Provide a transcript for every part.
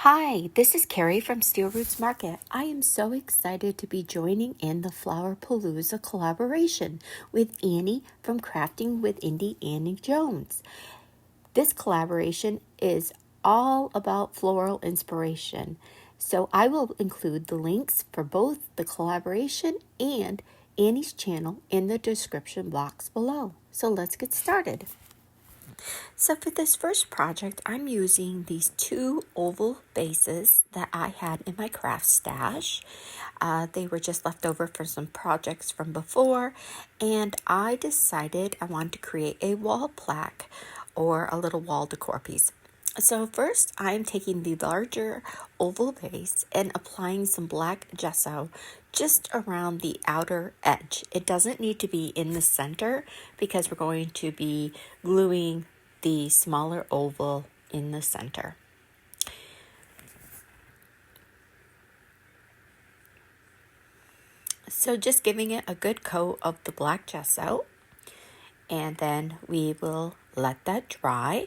Hi, this is Carrie from Steel Roots Market. I am so excited to be joining in the Flowerpalooza collaboration with Annie from Crafting with Indie Annie Jones. This collaboration is all about floral inspiration, so I will include the links for both the collaboration and Annie's channel in the description box below. So let's get started. So for this first project, I'm using these two oval bases that I had in my craft stash. They were just left over for some projects from before, and I decided I wanted to create a wall plaque or a little wall decor piece. So first, I'm taking the larger oval base and applying some black gesso just around the outer edge. It doesn't need to be in the center because we're going to be gluing the smaller oval in the center. So just giving it a good coat of the black gesso, and then we will let that dry.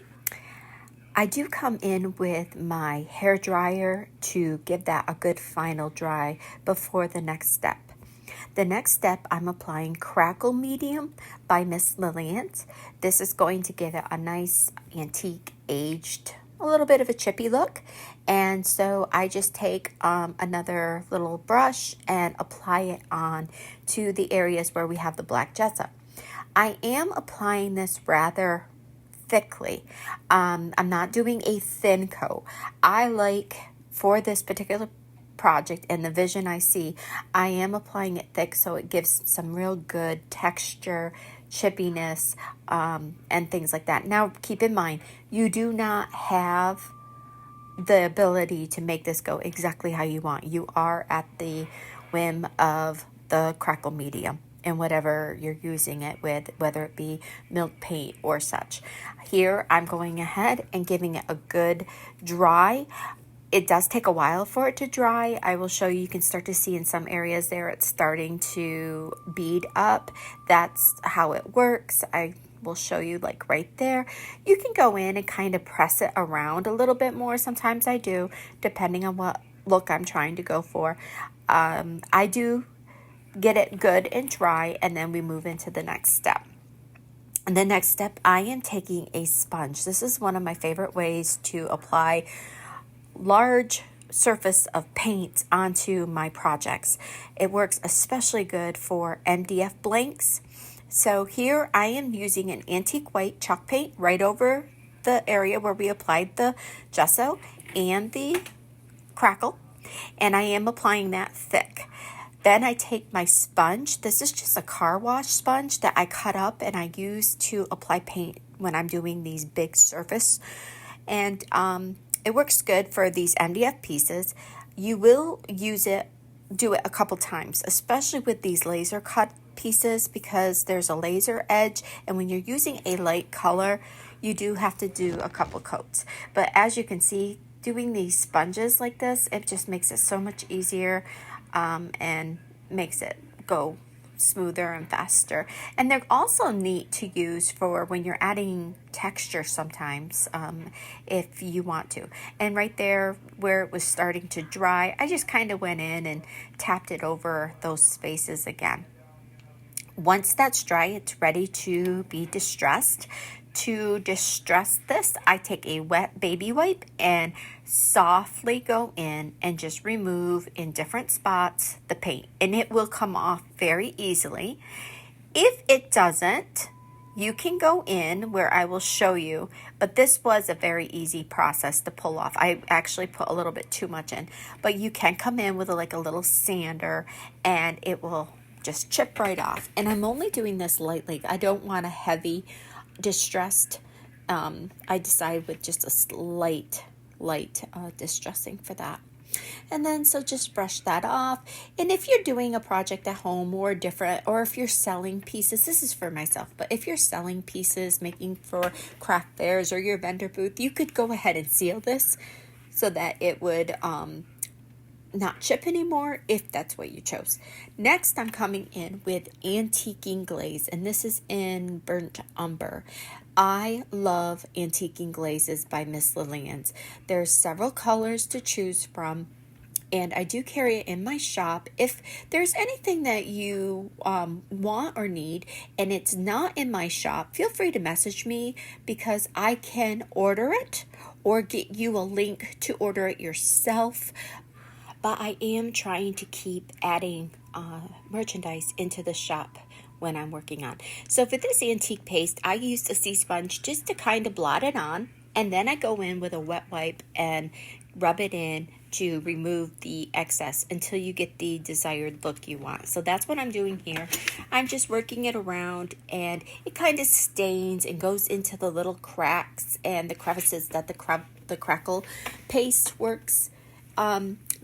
I do come in with my hair dryer to give that a good final dry before the next step. The next step, I'm applying Crackle Medium by Miss Lillian's. This is going to give it a nice antique aged, a little bit of a chippy look. And so I just take another little brush and apply it on to the areas where we have the black gesso. I am applying this rather thickly. I'm not doing a thin coat. I like, for this particular project and the vision I see, I am applying it thick so it gives some real good texture, chippiness, and things like that. Now, keep in mind, you do not have the ability to make this go exactly how you want. You are at the whim of the Crackle Medium and whatever you're using it with, whether it be milk paint or such. Here, I'm going ahead and giving it a good dry. It does take a while for it to dry. I will show you. You can start to see in some areas there it's starting to bead up. That's how it works. I will show you like right there. You can go in and kind of press it around a little bit more. Sometimes I do, depending on what look I'm trying to go for. I do get it good and dry, and then we move into the next step. And the next step, I am taking a sponge. This is one of my favorite ways to apply large surface of paint onto my projects. It works especially good for MDF blanks. So here I am using an antique white chalk paint right over the area where we applied the gesso and the crackle, and I am applying that thick. Then I take my sponge. This is just a car wash sponge that I cut up and I use to apply paint when I'm doing these big surface. And it works good for these MDF pieces. You will do it a couple times, especially with these laser cut pieces because there's a laser edge, and when you're using a light color, you do have to do a couple coats. But as you can see, doing these sponges like this, it just makes it so much easier and makes it go smoother and faster. And they're also neat to use for when you're adding texture sometimes, if you want to. And right there where it was starting to dry, I just kind of went in and tapped it over those spaces again. Once that's dry, it's ready to be distressed. To distress this, I take a wet baby wipe and softly go in and just remove in different spots the paint, and it will come off very easily. If it doesn't, you can go in where I will show you, but this was a very easy process to pull off. I actually put a little bit too much in, but you can come in with a little sander and it will just chip right off. And I'm only doing this lightly. I don't want a heavy distressed. I decided with just a light distressing for that. And then so just brush that off. And if you're doing a project at home or different, or if you're selling pieces, this is for myself, but if you're selling pieces, making for craft fairs or your vendor booth, you could go ahead and seal this so that it would not chip anymore if that's what you chose. Next, I'm coming in with Antiquing Glaze, and this is in Burnt Umber. I love Antiquing Glazes by Miss Lillian's. There's several colors to choose from, and I do carry it in my shop. If there's anything that you want or need and it's not in my shop, feel free to message me because I can order it or get you a link to order it yourself. But I am trying to keep adding merchandise into the shop when I'm working on. So for this antique paste, I used a sea sponge just to kind of blot it on. And then I go in with a wet wipe and rub it in to remove the excess until you get the desired look you want. So that's what I'm doing here. I'm just working it around and it kind of stains and goes into the little cracks and the crevices that the crackle paste works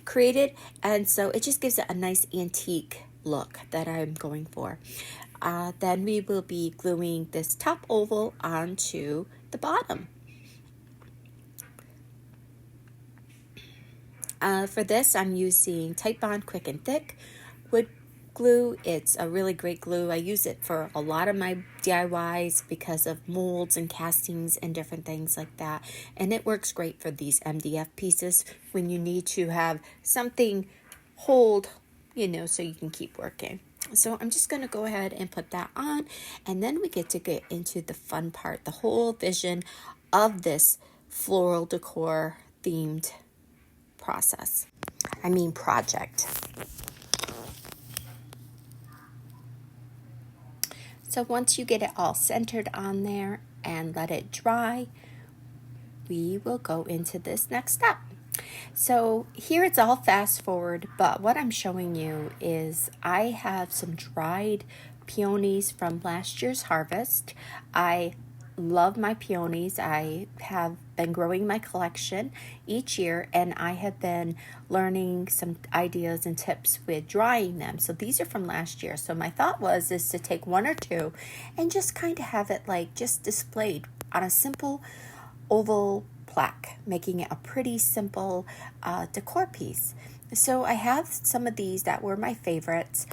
created. And so it just gives it a nice antique look that I'm going for. Then we will be gluing this top oval onto the bottom. For this, I'm using Titebond Quick and Thick wood glue. It's a really great glue. I use it for a lot of my DIYs because of molds and castings and different things like that. And it works great for these MDF pieces when you need to have something hold, so you can keep working. So I'm just going to go ahead and put that on, and then we get into the fun part, the whole vision of this floral decor themed project. So once you get it all centered on there and let it dry, we will go into this next step. So here it's all fast forward, but what I'm showing you is I have some dried peonies from last year's harvest. I love my peonies. I have been growing my collection each year, and I have been learning some ideas and tips with drying them. So these are from last year. So my thought is to take one or two and just kind of have it like just displayed on a simple oval plaque, making it a pretty simple decor piece. So I have some of these that were my favorites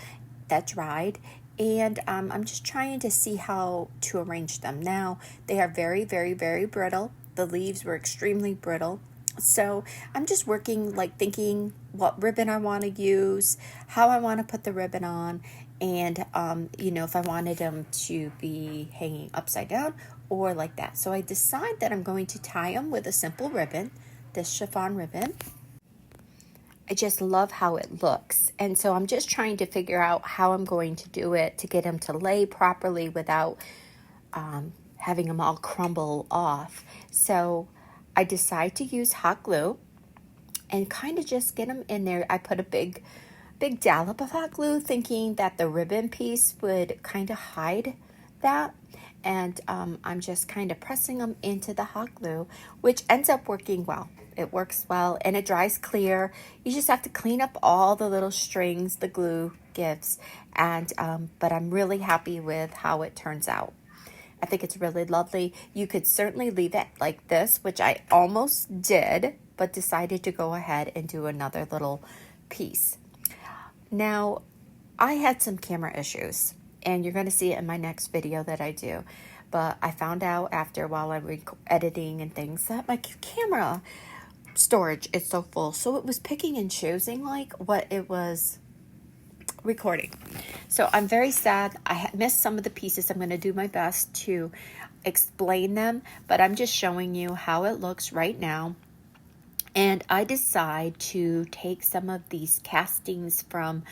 that dried, and I'm just trying to see how to arrange them. Now, they are very, very, very brittle. The leaves were extremely brittle. So I'm just working, thinking what ribbon I want to use, how I want to put the ribbon on, and, if I wanted them to be hanging upside down or like that. So I decide that I'm going to tie them with a simple ribbon, this chiffon ribbon. I just love how it looks. And so I'm just trying to figure out how I'm going to do it to get them to lay properly without having them all crumble off. So I decide to use hot glue and kind of just get them in there. I put a big dollop of hot glue thinking that the ribbon piece would kind of hide that. And I'm just kind of pressing them into the hot glue, which ends up working well. It works well and it dries clear. You just have to clean up all the little strings the glue gives. And but I'm really happy with how it turns out. I think it's really lovely. You could certainly leave it like this, which I almost did, but decided to go ahead and do another little piece. Now, I had some camera issues, and you're going to see it in my next video that I do. But I found out while I was editing and things that my camera storage is so full. So it was picking and choosing what it was recording. So I'm very sad. I missed some of the pieces. I'm going to do my best to explain them, but I'm just showing you how it looks right now. And I decide to take some of these castings from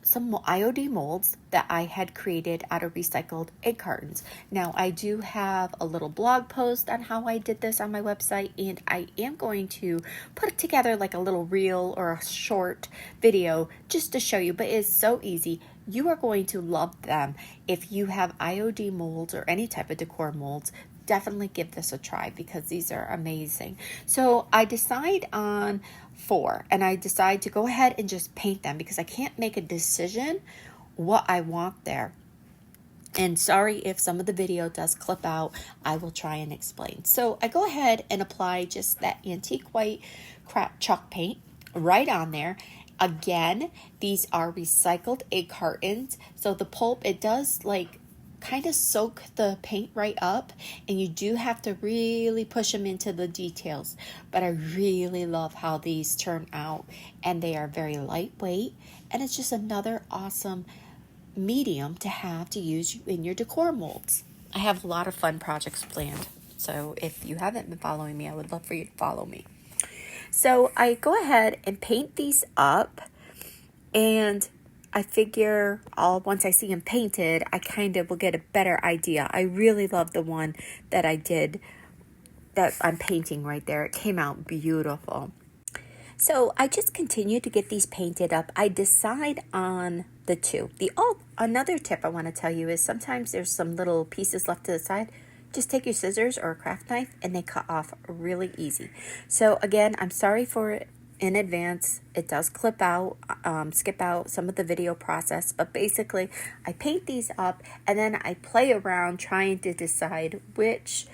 some IOD molds that I had created out of recycled egg cartons. Now, I do have a little blog post on how I did this on my website, and I am going to put together a little reel or a short video just to show you, but it's so easy. You are going to love them. If you have IOD molds or any type of decor molds, definitely give this a try because these are amazing. So I decide on 4, and I decide to go ahead and just paint them because I can't make a decision what I want there. And sorry if some of the video does clip out, I will try and explain. So I go ahead and apply just that antique white chalk paint right on there. Again, these are recycled egg cartons, so the pulp, it does kind of soak the paint right up, and you do have to really push them into the details. But I really love how these turn out, and they are very lightweight, and it's just another awesome medium to have to use in your decor molds. I have a lot of fun projects planned, so if you haven't been following me, I would love for you to follow me. So I go ahead and paint these up, and I figure once I see them painted, I kind of will get a better idea. I really love the one that I did that I'm painting right there. It came out beautiful. So I just continue to get these painted up. I decide on the two. Another tip I want to tell you is sometimes there's some little pieces left to the side. Just take your scissors or a craft knife and they cut off really easy. So again, I'm sorry for it in advance. It does skip out some of the video process, but basically I paint these up and then I play around trying to decide which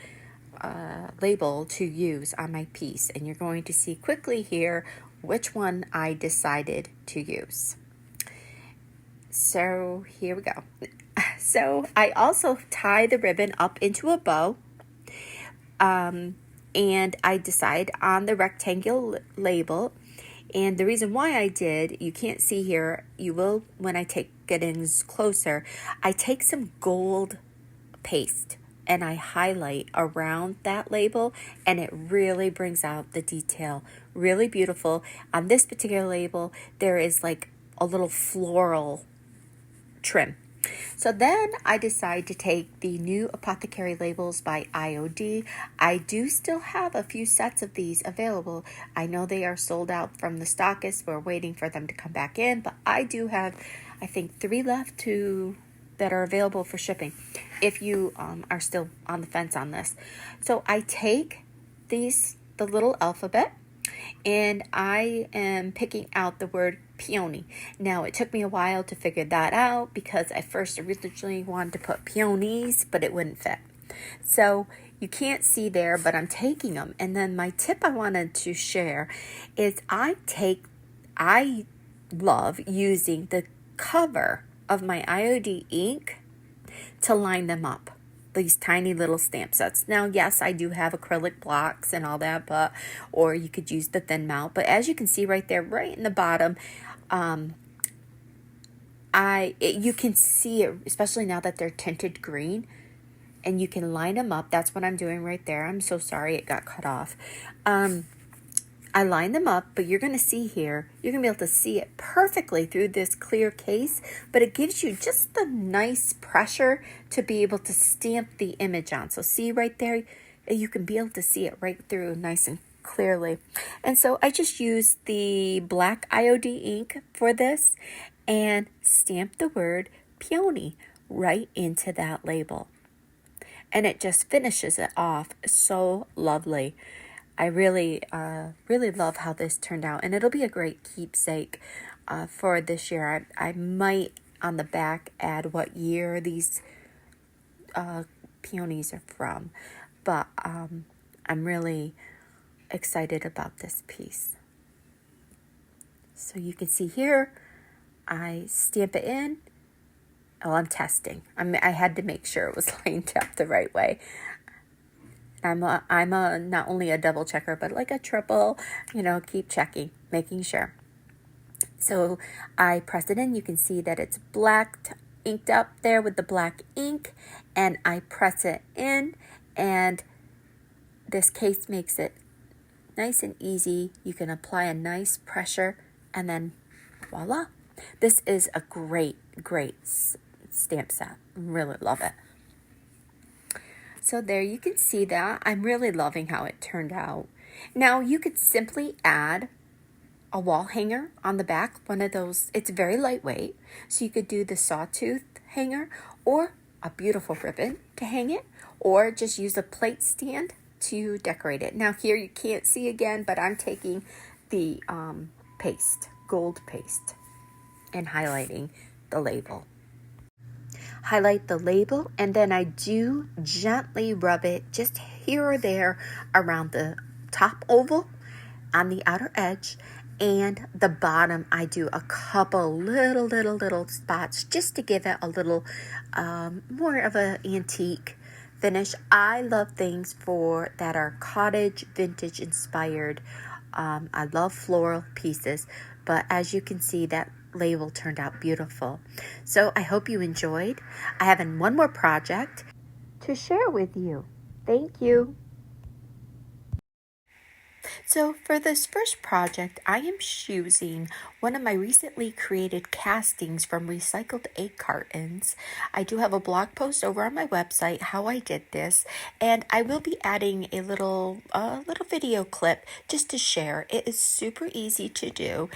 label to use on my piece, and you're going to see quickly here which one I decided to use. So here we go. So I also tie the ribbon up into a bow, and I decide on the rectangle label. And the reason why I did, you can't see here, you will when I take it in closer, I take some gold paste and I highlight around that label, and it really brings out the detail. Really beautiful. On this particular label, there is like a little floral trim. So then I decide to take the new Apothecary labels by IOD. I do still have a few sets of these available. I know they are sold out from the stockists. We're waiting for them to come back in, but I do have, I think, 3 left that are available for shipping if you are still on the fence on this. So I take the little alphabet, and I am picking out the word peony. Now, it took me a while to figure that out because I first originally wanted to put peonies, but it wouldn't fit. So you can't see there, but I'm taking them. And then my tip I wanted to share is I love using the cover of my IOD ink to line them up. These tiny little stamp sets. Now, yes, I do have acrylic blocks and all that, or you could use the thin mount. But as you can see right there, right in the bottom, you can see it, especially now that they're tinted green, and you can line them up. That's what I'm doing right there. I'm so sorry it got cut off. I line them up, but you're going to see here, you're going to be able to see it perfectly through this clear case, but it gives you just the nice pressure to be able to stamp the image on. So see right there, you can be able to see it right through nice and clearly. And so I just use the black IOD ink for this and stamp the word peony right into that label. And it just finishes it off so lovely. I really love how this turned out, and it'll be a great keepsake for this year. I might on the back add what year these peonies are from, but I'm really excited about this piece. So you can see here, I stamp it in. Oh, I'm testing. I had to make sure it was lined up the right way. I'm not only a double checker, but like a triple, keep checking, making sure. So I press it in. You can see that it's black, inked up there with the black ink, and I press it in, and this case makes it nice and easy. You can apply a nice pressure, and then voila. This is a great stamp set. Really love it. So there you can see that. I'm really loving how it turned out. Now you could simply add a wall hanger on the back, one of those. It's very lightweight, so you could do the sawtooth hanger or a beautiful ribbon to hang it, or just use a plate stand to decorate it. Now here you can't see again, but I'm taking the gold paste, and highlighting the label. Highlight the label, and then I do gently rub it just here or there around the top oval on the outer edge, And the bottom, I do a couple little spots just to give it a little more of an antique finish. I love things that are cottage vintage inspired. I love floral pieces, but as you can see, that label turned out beautiful. So I hope you enjoyed. I have one more project to share with you. Thank you. So for this first project, I am using one of my recently created castings from recycled egg cartons. I do have a blog post over on my website how I did this, and I will be adding a little video clip just to share. It is super easy to do,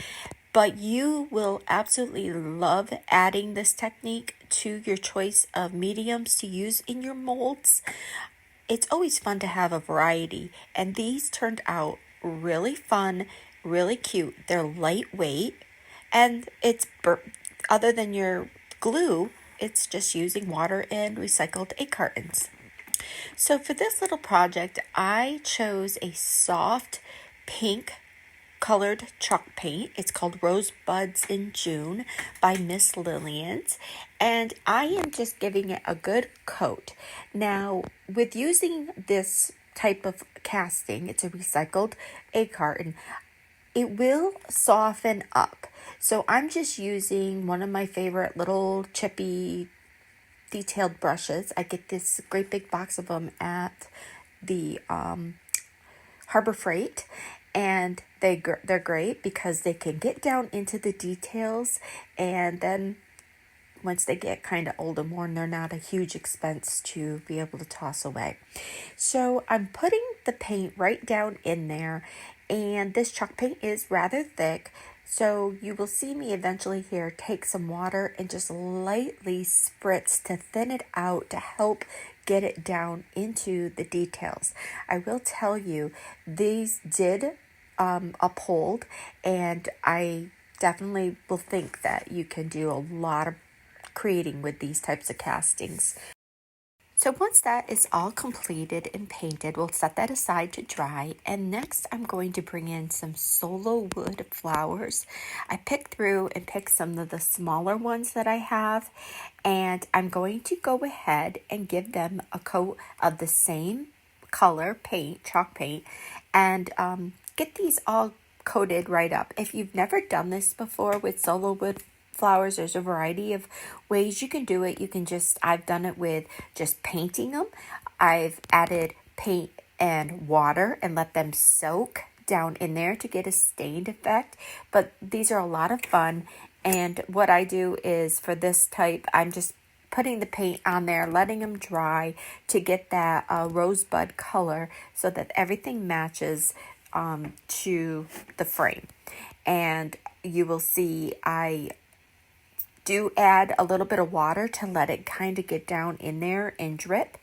but you will absolutely love adding this technique to your choice of mediums to use in your molds. It's always fun to have a variety, and these turned out really fun, really cute. They're lightweight, and other than your glue, it's just using water and recycled egg cartons. So for this little project, I chose a soft pink colored chalk paint. It's called Rosebuds in June by Miss Lillian's, and I am just giving it a good coat. Now, with using this type of casting, it's a recycled egg carton, it will soften up. So I'm just using one of my favorite little chippy detailed brushes. I get this great big box of them at the Harbor Freight, and they're great because they can get down into the details, and then once they get kind of old and worn, they're not a huge expense to be able to toss away. So I'm putting the paint right down in there, and this chalk paint is rather thick, so you will see me eventually here take some water and just lightly spritz to thin it out to help get it down into the details. I will tell you, these did uphold, and I definitely will think that you can do a lot of creating with these types of castings. So once that is all completed and painted, we'll set that aside to dry. And next I'm going to bring in some solo wood flowers. I picked through and picked some of the smaller ones that I have, and I'm going to go ahead and give them a coat of the same color paint, chalk paint, and get these all coated right up. If you've never done this before with solo wood flowers, there's a variety of ways you can do it. I've done it with just painting them. I've added paint and water and let them soak down in there to get a stained effect. But these are a lot of fun. And what I do is for this type, I'm just putting the paint on there, letting them dry to get that rosebud color so that everything matches to the frame. And you will see I do add a little bit of water to let it kind of get down in there and drip,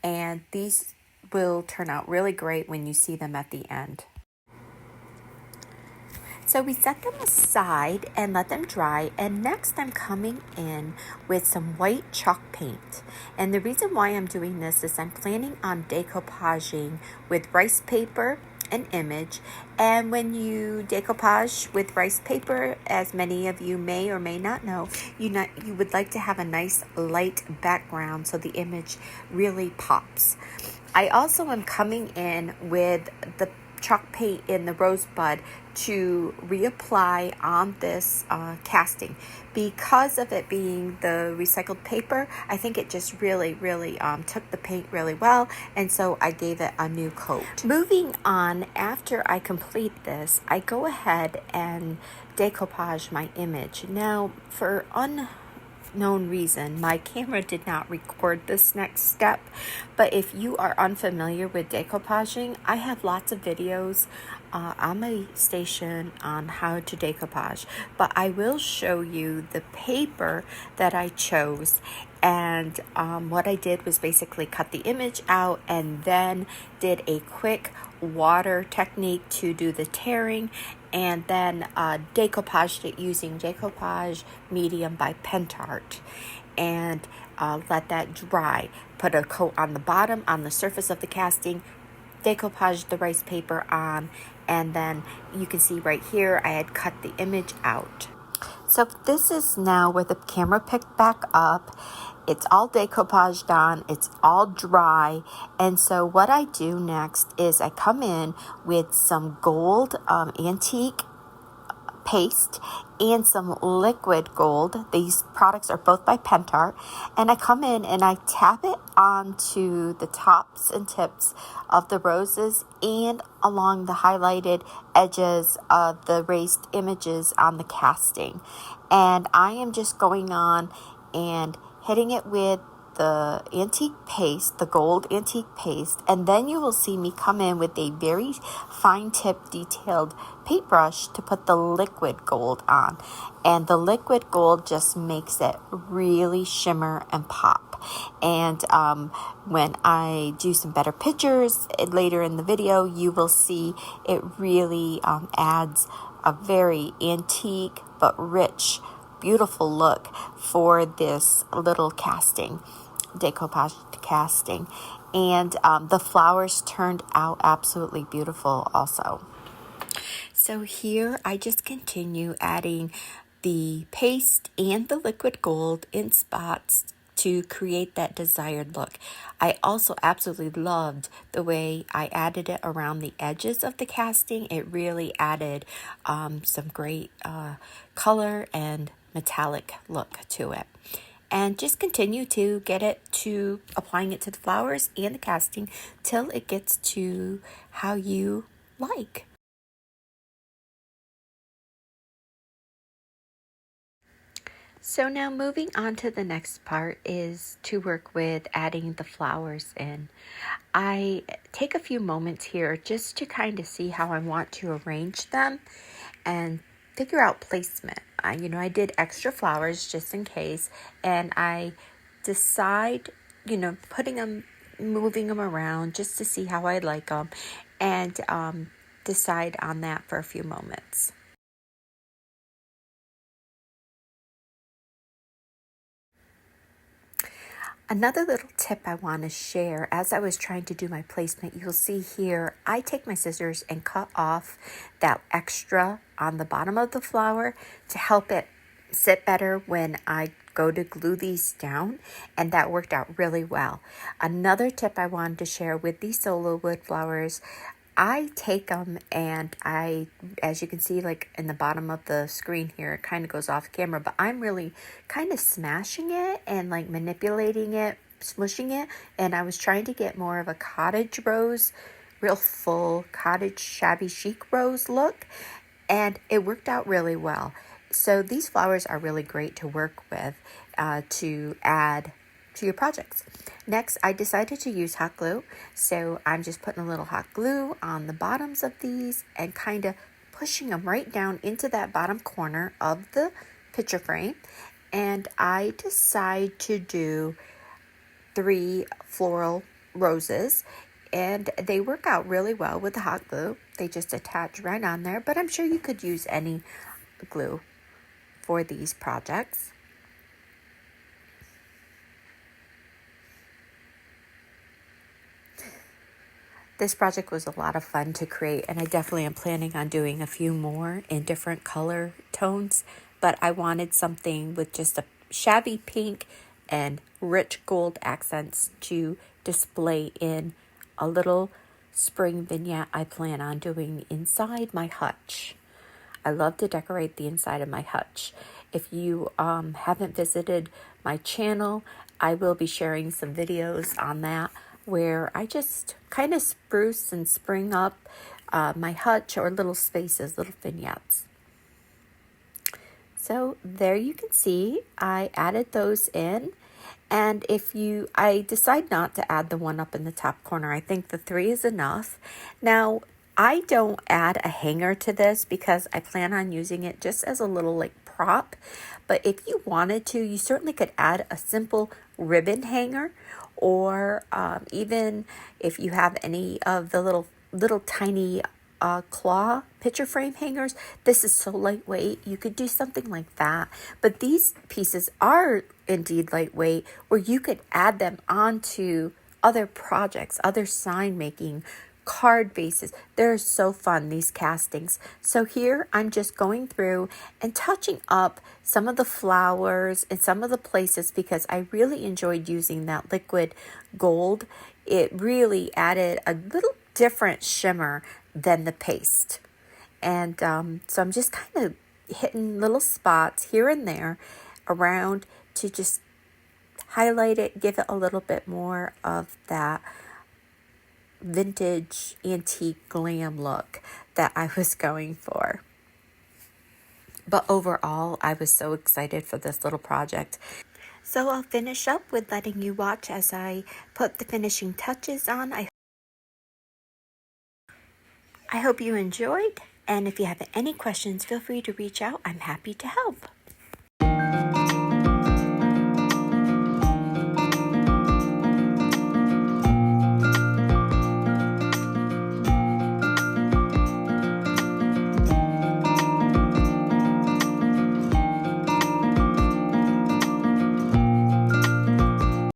and these will turn out really great when you see them at the end. So we set them aside and let them dry, and next I'm coming in with some white chalk paint. And the reason why I'm doing this is I'm planning on decoupaging with rice paper an image, and when you decoupage with rice paper, as many of you may or may not know, you would like to have a nice light background so the image really pops. I also am coming in with the chalk paint in the rosebud to reapply on this casting. Because of it being the recycled paper, I think it just really took the paint really well, and so I gave it a new coat. Moving on, after I complete this, I go ahead and decoupage my image. Now, for unknown reason, my camera did not record this next step, but if you are unfamiliar with decoupaging, I have lots of videos on my station on how to decoupage, but I will show you the paper that I chose. And what I did was basically cut the image out and then did a quick water technique to do the tearing, and then decoupaged it using Decoupage Medium by Pentart, and let that dry. Put a coat on the bottom, on the surface of the casting, decoupage the rice paper on, and then you can see right here I had cut the image out. So this is now where the camera picked back up. It's all decoupaged on, it's all dry, and so what I do next is I come in with some gold antique paste and some liquid gold. These products are both by Pentart, and I come in and I tap it onto the tops and tips of the roses and along the highlighted edges of the raised images on the casting. And I am just going on and hitting it with the antique paste, the gold antique paste, and then you will see me come in with a very fine tip detailed paintbrush to put the liquid gold on. And the liquid gold just makes it really shimmer and pop. And when I do some better pictures later in the video, you will see it really adds a very antique but rich, beautiful look for this little casting, decoupage casting. And the flowers turned out absolutely beautiful also. So here I just continue adding the paste and the liquid gold in spots to create that desired look. I also absolutely loved the way I added it around the edges of the casting. It really added some great color and metallic look to it. And just continue to get it to applying it to the flowers and the casting till it gets to how you like. So now moving on to the next part is to work with adding the flowers in. I take a few moments here just to kind of see how I want to arrange them and figure out placement. I did extra flowers just in case, and I decide, moving them around just to see how I like them, and decide on that for a few moments. Another little tip I want to share, as I was trying to do my placement, you'll see here, I take my scissors and cut off that extra on the bottom of the flower to help it sit better when I go to glue these down, and that worked out really well. Another tip I wanted to share with these solo wood flowers, I take them and as you can see, like in the bottom of the screen here, it kind of goes off camera, but I'm really kind of smashing it and like manipulating it, smushing it. And I was trying to get more of a cottage rose, real full cottage shabby chic rose look. And it worked out really well. So these flowers are really great to work with to add to your projects. Next, I decided to use hot glue. So I'm just putting a little hot glue on the bottoms of these and kind of pushing them right down into that bottom corner of the picture frame. And I decide to do 3 floral roses, and they work out really well with the hot glue. They just attach right on there, but I'm sure you could use any glue for these projects. This project was a lot of fun to create, and I definitely am planning on doing a few more in different color tones, but I wanted something with just a shabby pink and rich gold accents to display in a little spring vignette I plan on doing inside my hutch. I love to decorate the inside of my hutch. If you haven't visited my channel, I will be sharing some videos on that where I just kind of spruce and spring up my hutch or little spaces, little vignettes. So there you can see I added those in. And I decide not to add the one up in the top corner. I think the 3 is enough. Now, I don't add a hanger to this because I plan on using it just as a little like prop. But if you wanted to, you certainly could add a simple ribbon hanger, or even if you have any of the little tiny claw picture frame hangers. This is so lightweight, you could do something like that. But these pieces are indeed lightweight, where you could add them onto other projects, other sign making card bases. They're so fun, these castings. So here I'm just going through and touching up some of the flowers and some of the places because I really enjoyed using that liquid gold. It really added a little different shimmer than the paste. And so I'm just kind of hitting little spots here and there around to just highlight it, give it a little bit more of that vintage antique glam look that I was going for. But overall, I was so excited for this little project. So I'll finish up with letting you watch as I put the finishing touches on. I hope you enjoyed, and if you have any questions, feel free to reach out. I'm happy to help.